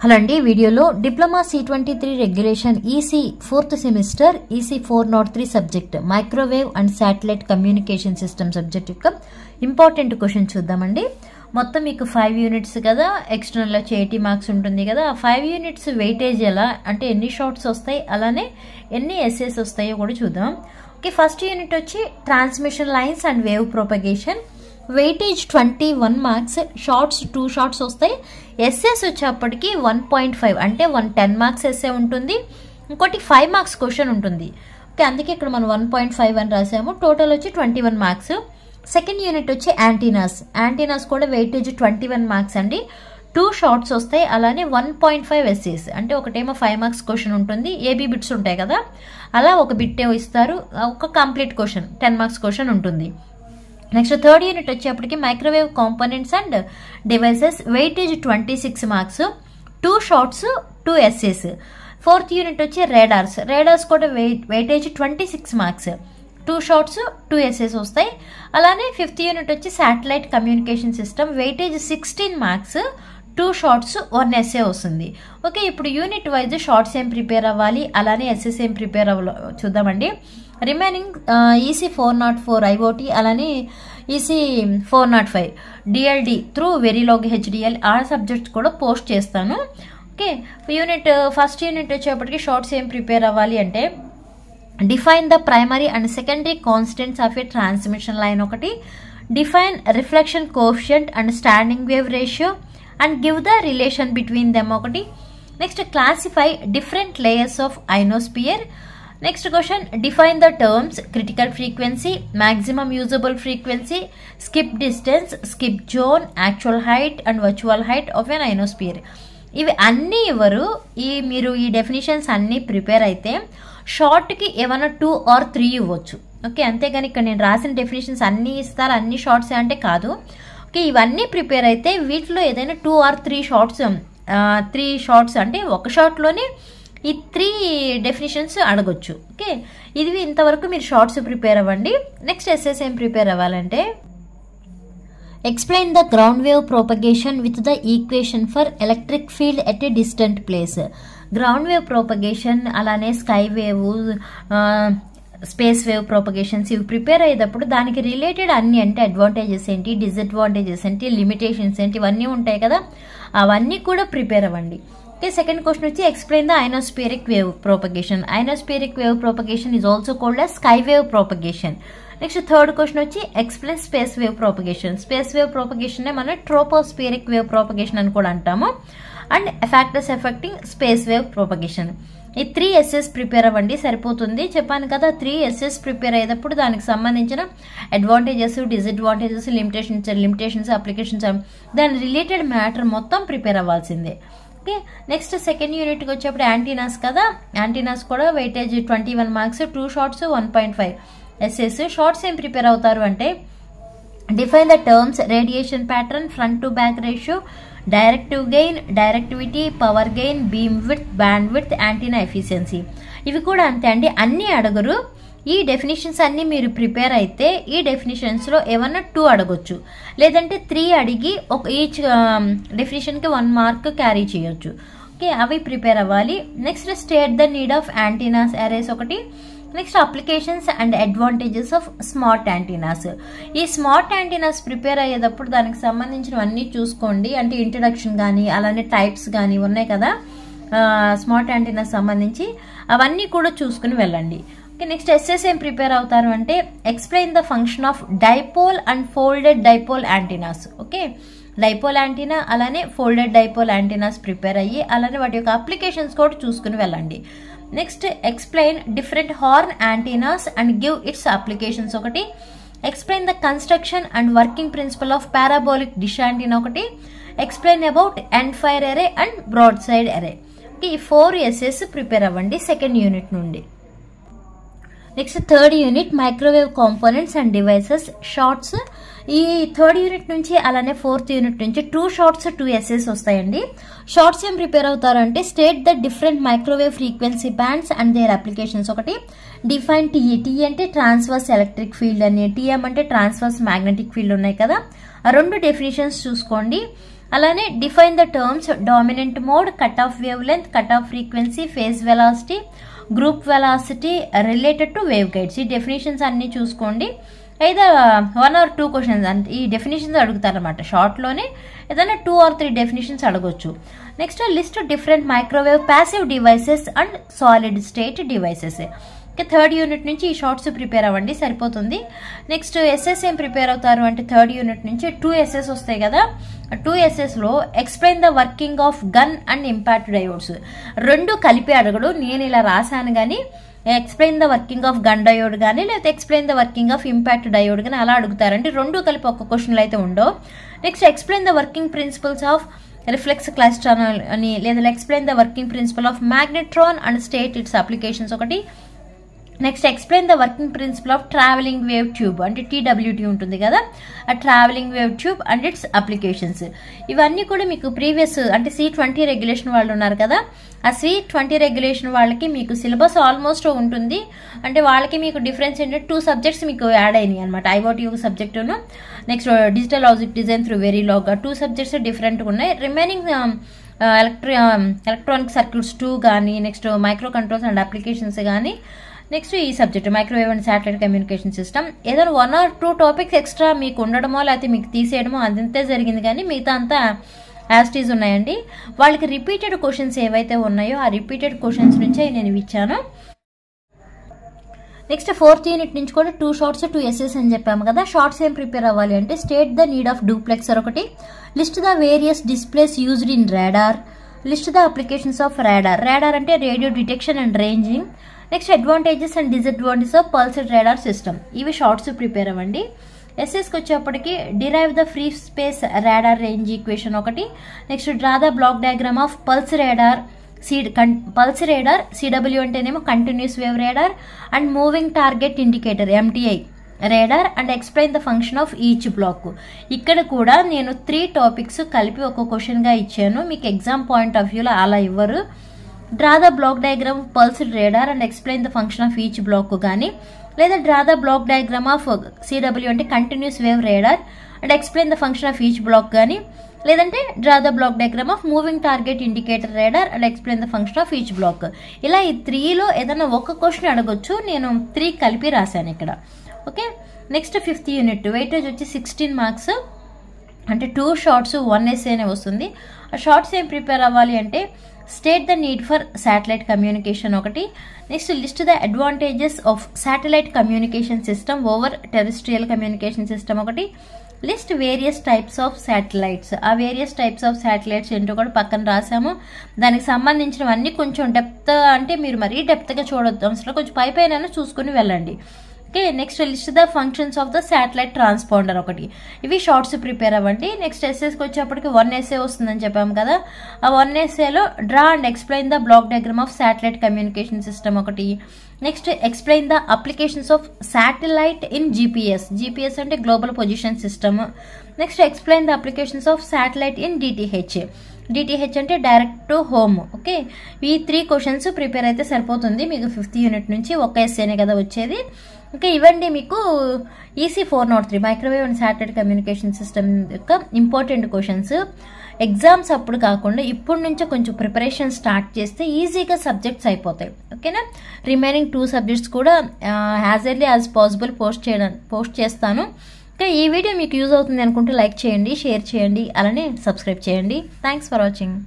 Hello అండి, వీడియోలో diploma C23 regulation EC 4th semester EC 403 subject microwave and satellite communication system subject యొక్క important question చూద్దామండి. మొత్తం మీకు 5 యూనిట్స్ కదా, ఎక్స్టర్నల్ వచ్చి 80 మార్క్స్ ఉంటుంది కదా. ఆ 5 యూనిట్స్ వెయిటేజ్ ఎలా అంటే ఎన్ని షార్ట్స్ వస్తాయి, అలానే ఎన్ని ఎస్ఏస్ వస్తాయో కూడా చూద్దాం. ఓకే, ఫస్ట్ యూనిట్ వచ్చి transmission lines and wave propagation. Weightage 21 marks, shorts 2 shorts వస్తాయి. ఎస్ఏస్ వచ్చేప్పటికి 1.5 అంటే 10 మార్క్స్ ఎస్ఏ ఉంటుంది, ఇంకోటి 5 మార్క్స్ క్వశ్చన్ ఉంటుంది. ఓకే, అందుకే ఇక్కడ మనం 1.5 అని రాసాము. టోటల్ వచ్చి 21 మార్క్స్. సెకండ్ యూనిట్ వచ్చి యాంటీనాస్ కూడా వెయిటేజ్ 21 మార్క్స్ అండి. 2 షార్ట్స్ వస్తాయి, అలానే 1.5 ఎస్ఏస్ అంటే ఒకటేమో 5 మార్క్స్ క్వశ్చన్ ఉంటుంది, ఏబీ బిట్స్ ఉంటాయి కదా, అలా ఒక బిట్టే ఇస్తారు. ఒక కంప్లీట్ క్వశ్చన్ 10 మార్క్స్ క్వశ్చన్ ఉంటుంది. నెక్స్ట్ థర్డ్ యూనిట్ వచ్చేప్పటికి microwave components and devices, weightage 26 marks, 2 shorts 2 SAs. Fourth unit వచ్చి రేడార్స్ కూడా వెయిటేజ్ 26 మార్క్స్, 2 షార్ట్స్ 2 ఎస్ఏస్ వస్తాయి. అలానే ఫిఫ్త్ యూనిట్ వచ్చి satellite communication system, weightage 16 marks, 2 shorts 1 SA వస్తుంది. Okay, ఇప్పుడు unit wise shorts ఏం prepare అవ్వాలి, అలానే ఎస్ఎస్ ఏం ప్రిపేర్ అవ్వాలి చూద్దామండి. రిమైనింగ్ ఈసీ 404 ఐఓటీ, అలానే EC 405 DLD through Verilog HDL ఆ సబ్జెక్ట్స్ కూడా పోస్ట్ చేస్తాను. ఓకే, ఫస్ట్ యూనిట్ వచ్చేప్పటికి షార్ట్స్ ఏం ప్రిపేర్ అవ్వాలి అంటే define the primary and secondary constants of a transmission line ఒకటి, define reflection coefficient and standing wave ratio and give the relation between them ఒకటి. Next classify different layers of ionosphere. Next question define the terms critical frequency, maximum usable frequency, skip distance, skip zone, actual height and virtual height of an ionosphere. ఇవి అన్నీ ఇవ్వరు, మీరు ఈ definitions అన్నీ prepare అయితే షార్ట్కి ఏమైనా 2 or 3 ఇవ్వచ్చు. Okay, అంతేగాని ఇక్కడ నేను రాసిన డెఫినేషన్స్ అన్నీ ఇస్తారు, అన్ని షార్ట్స్ అంటే కాదు. ఓకే, ఇవన్నీ ప్రిపేర్ అయితే వీటిలో ఏదైనా 2 or 3 షార్ట్స్ అంటే ఒక షార్ట్లోనే ఈ 3 డెఫినేషన్స్ అడగొచ్చు. ఓకే, ఇది ఇంతవరకు మీరు షార్ట్స్ ప్రిపేర్ అవ్వండి. నెక్స్ట్ ఎస్ఎస్ ఏం ప్రిపేర్ అవ్వాలంటే explain the ground wave propagation with the equation for electric field at a distant place. Ground wave propagation, అలానే స్కై వేవ్, స్పేస్ వేవ్ ప్రోపగేషన్స్ ఇవి ప్రిపేర్ అయ్యేటప్పుడు దానికి రిలేటెడ్ అన్ని అంటే అడ్వాంటేజెస్ ఏంటి, డిసడ్వాంటేజెస్ ఏంటి, లిమిటేషన్స్ ఏంటి, ఇవన్నీ ఉంటాయి కదా, అవన్నీ కూడా ప్రిపేర్ అవ్వండి. ఓకే, సెకండ్ క్వశ్చన్ వచ్చి explain the ionospheric wave propagation. Ionospheric wave propagation is also called as sky wave propagation. Next third question వచ్చి explain space wave propagation. Space wave propagation మనం ట్రోపోస్పియరిక్ వేవ్ ప్రోపగేషన్ అని కూడా అంటాము, and factors affecting space wave propagation. ఈ 3 SS prepare అవ్వండి, సరిపోతుంది. చెప్పాను కదా, 3 ఎస్ఎస్ ప్రిపేర్ అయ్యేటప్పుడు దానికి సంబంధించిన అడ్వాంటేజెస్, డిసడ్వాంటేజెస్, లిమిటేషన్స్, అప్లికేషన్స్, దాని రిలేటెడ్ మ్యాటర్ మొత్తం ప్రిపేర్ అవ్వాల్సిందే. ఓకే, నెక్స్ట్ సెకండ్ యూనిట్కి వచ్చేప్పుడు యాంటీనాస్ కదా, యాంటీనాస్ కూడా weightage 21 marks, 2 shorts 1.5 SAs. Shorts ఏం ప్రిపేర్ అవుతారు అంటే define the terms radiation pattern, front to back ratio, directive gain, directivity, power gain, beamwidth, bandwidth, antenna efficiency. ఇవి కూడా అంతే అండి, అన్నీ అడగరు. ఈ డెఫినేషన్స్ అన్ని మీరు ప్రిపేర్ అయితే ఈ డెఫినేషన్స్ లో ఏమన్నా 2 అడగొచ్చు, లేదంటే 3 అడిగి ఈచ్ డెఫినేషన్ కి 1 మార్క్ క్యారీ చేయొచ్చు. ఓకే, అవి ప్రిపేర్ అవ్వాలి. Next state the need of antennas arrays ఒకటి. Next applications and advantages of smart antennas. ఈ స్మార్ట్ యాంటీనాస్ ప్రిపేర్ అయ్యేటప్పుడు దానికి సంబంధించినవన్నీ చూసుకోండి, అంటే ఇంట్రడక్షన్ కానీ అలానే టైప్స్ కానీ ఉన్నాయి కదా స్మార్ట్ యాంటీనాస్ సంబంధించి, అవన్నీ కూడా చూసుకుని వెళ్ళండి. ఓకే, నెక్స్ట్ ఎస్ఎస్ ఏం ప్రిపేర్ అవుతారు అంటే explain the function of dipole and folded dipole antennas. Okay, dipole antenna అలానే ఫోల్డెడ్ డైపోల్ యాంటీనాస్ ప్రిపేర్ అయ్యి అలానే వాటి యొక్క అప్లికేషన్స్ కూడా చూసుకుని వెళ్ళండి. Next explain different horn antennas and give its applications ఒకటి. Explain the construction and working principle of parabolic dish antenna ఒకటి. Explain about end fire array and broadside array. Okay, ఈ 4 ఎస్ఎస్ ప్రిపేర్ అవ్వండి second unit నుండి. Next third unit microwave components and devices shorts. ఈ third unit నుంచి అలానే fourth unit నుంచి 2 shorts 2 SAs వస్తాయండి. Shorts ఏం ప్రిపేర్ అవుతారు అంటే state the different microwave frequency bands and their applications ఒకటి. డిఫైన్ టీ అంటే ట్రాన్స్వర్స్ ఎలక్ట్రిక్ ఫీల్డ్ అని, టీఎం అంటే ట్రాన్స్వర్స్ మ్యాగ్నెటిక్ ఫీల్డ్ ఉన్నాయి కదా, ఆ 2 డెఫినేషన్స్ చూసుకోండి. అలానే define the terms dominant mode, cut off wavelength, cut off frequency, phase velocity, group velocity related to wave guides. ఈ డెఫినేషన్స్ అన్ని చూసుకోండి. అయితే 1 or 2 క్వశ్చన్స్ అంటే ఈ డెఫినేషన్స్ అడుగుతారనమాట. షార్ట్లోనే ఏదైనా 2 or 3 డెఫినేషన్స్ అడగొచ్చు. Next list different microwave passive devices and solid state devices. Third unit నుంచి ఈ షార్ట్స్ ప్రిపేర్ అవ్వండి, సరిపోతుంది. నెక్స్ట్ ఎస్ఎస్ ఏం ప్రిపేర్ అవుతారు అంటే థర్డ్ యూనిట్ నుంచి 2 SS వస్తాయి కదా. 2 SSలో explain the working of gun and impact diodes. 2 కలిపి అడగడు, నేను ఇలా రాశాను కానీ explain the working of gun diode కానీ లేకపోతే explain the working of impact diode కానీ అలా అడుగుతారంటే 2 కలిపి ఒక్క క్వశ్చన్లు అయితే ఉండవు. Next explain the working principles of reflex klystron అని లేదా explain the working principle of magnetron and state its applications ఒకటి. Next explain the working principle of travelling wave tube అంటే TWT ఉంటుంది కదా, ఆ travelling wave tube and its applications. ఇవన్నీ కూడా మీకు ప్రీవియస్ అంటే C20 రెగ్యులేషన్ వాళ్ళు ఉన్నారు కదా, ఆ C20 రెగ్యులేషన్ వాళ్ళకి మీకు సిలబస్ ఆల్మోస్ట్ ఉంటుంది. అంటే వాళ్ళకి మీకు డిఫరెన్స్ ఏంటంటే 2 సబ్జెక్ట్స్ మీకు యాడ్ అయినాయి అనమాట. IoT ఒక సబ్జెక్టును, next digital logic design through Verilog, 2 subjects డిఫరెంట్గా ఉన్నాయి. రిమైనింగ్ ఎలక్ట్రానిక్ సర్క్యూట్స్ 2 కానీ, next micro controls and applications కానీ, నెక్స్ట్ ఈ subject microwave and satellite communication system. ఏదైనా 1 or 2 టాపిక్స్ ఎక్స్ట్రా మీకు ఉండడమో లేకపోతే మీకు తీసేయడమో అదంతే జరిగింది, కానీ మిగతా అంతా యాస్టీస్ ఉన్నాయండి. వాళ్ళకి రిపీటెడ్ క్వశ్చన్స్ ఏవైతే ఉన్నాయో ఆ రిపీటెడ్ క్వశ్చన్స్ నుంచే నేను ఇచ్చాను. నెక్స్ట్ 4th యూనిట్ నుంచి కూడా 2 షార్ట్స్ 2 SS అని చెప్పాము కదా. షార్ట్స్ ఏం ప్రిపేర్ అవ్వాలి అంటే state the need of duplexer ఒకటి, list the various displays used in radar, list the applications of radar. Radar అంటే radio detection and ranging. Next advantages and disadvantages of pulsed radar system. ఇవి shorts prepare అవ్వండి. ఎస్ఎస్కి వచ్చేప్పటికి derive the free space radar range equation ఒకటి. Next draw the block diagram of pulse radar CW అంటేనేమో continuous wave radar and moving target indicator MTI radar and explain the function of each black. ఇక్కడ కూడా నేను 3 topics కలిపి ఒక క్వశ్చన్గా ఇచ్చాను. మీకు exam point of వ్యూలో అలా ఇవ్వరు. Draw the block diagram of pulsed radar and explain the function of each black కానీ, లేదా draw the block diagram of CW అంటే continuous wave radar and explain the function of each black కానీ, లేదంటే draw the block diagram of moving target indicator radar and explain the function of each black. ఇలా ఈ 3లో ఏదైనా ఒక question అడగొచ్చు, నేను 3 కలిపి రాశాను ఇక్కడ. Okay, next 5th unit weightage వచ్చి 16 మార్క్స్ అంటే 2 షార్ట్స్ 1 essay అనే వస్తుంది. ఆ షార్ట్స్ ఏం ప్రిపేర్ అవ్వాలి అంటే state the need for satellite communication ఒకటి. Next list the advantages of satellite communication system over terrestrial communication system ఒకటి. List various types of satellites. ఆ వేరియస్ టైప్స్ ఆఫ్ శాటిలైట్స్ ఏంటో కూడా పక్కన రాసాము. దానికి సంబంధించినవన్నీ కొంచెం డెప్త్ అంటే మీరు మరీ డెప్త్గా చూడొద్దు, అసలు కొంచెం పైన చూసుకుని వెళ్ళండి. Okay, next list the functions of the satellite transponder ఒకటి. ఇవి షార్ట్స్ ప్రిపేర్ అవ్వండి. నెక్స్ట్ ఎస్ఎస్కి వచ్చేప్పటికి 1 essay వస్తుందని చెప్పాము కదా. ఆ 1 essayలో draw and explain the block diagram of satellite communication system ఒకటి. Next explain the applications of satellite in GPS అంటే global position system. Next explain the applications of satellite in DTH అంటే డైరెక్ట్ టు హోమ్. ఓకే, ఈ 3 questions prepare అయితే సరిపోతుంది మీకు 5th unit నుంచి. ఒక ఎస్సేనే కదా వచ్చేది. ఓకే, ఇవ్వండి మీకు EC 403 microwave and satellite communication system యొక్క ఇంపార్టెంట్ క్వశ్చన్స్. ఎగ్జామ్స్ అప్పుడు కాకుండా ఇప్పటి నుంచే కొంచెం ప్రిపరేషన్ స్టార్ట్ చేస్తే ఈజీగా సబ్జెక్ట్స్ అయిపోతాయి. ఓకేనా, రిమైనింగ్ 2 సబ్జెక్ట్స్ కూడా as early as possible post చేస్తాను. ఓకే, ఈ వీడియో మీకు యూజ్ అవుతుంది అనుకుంటే లైక్ చేయండి, షేర్ చేయండి, అలానే సబ్స్క్రైబ్ చేయండి. Thanks for watching.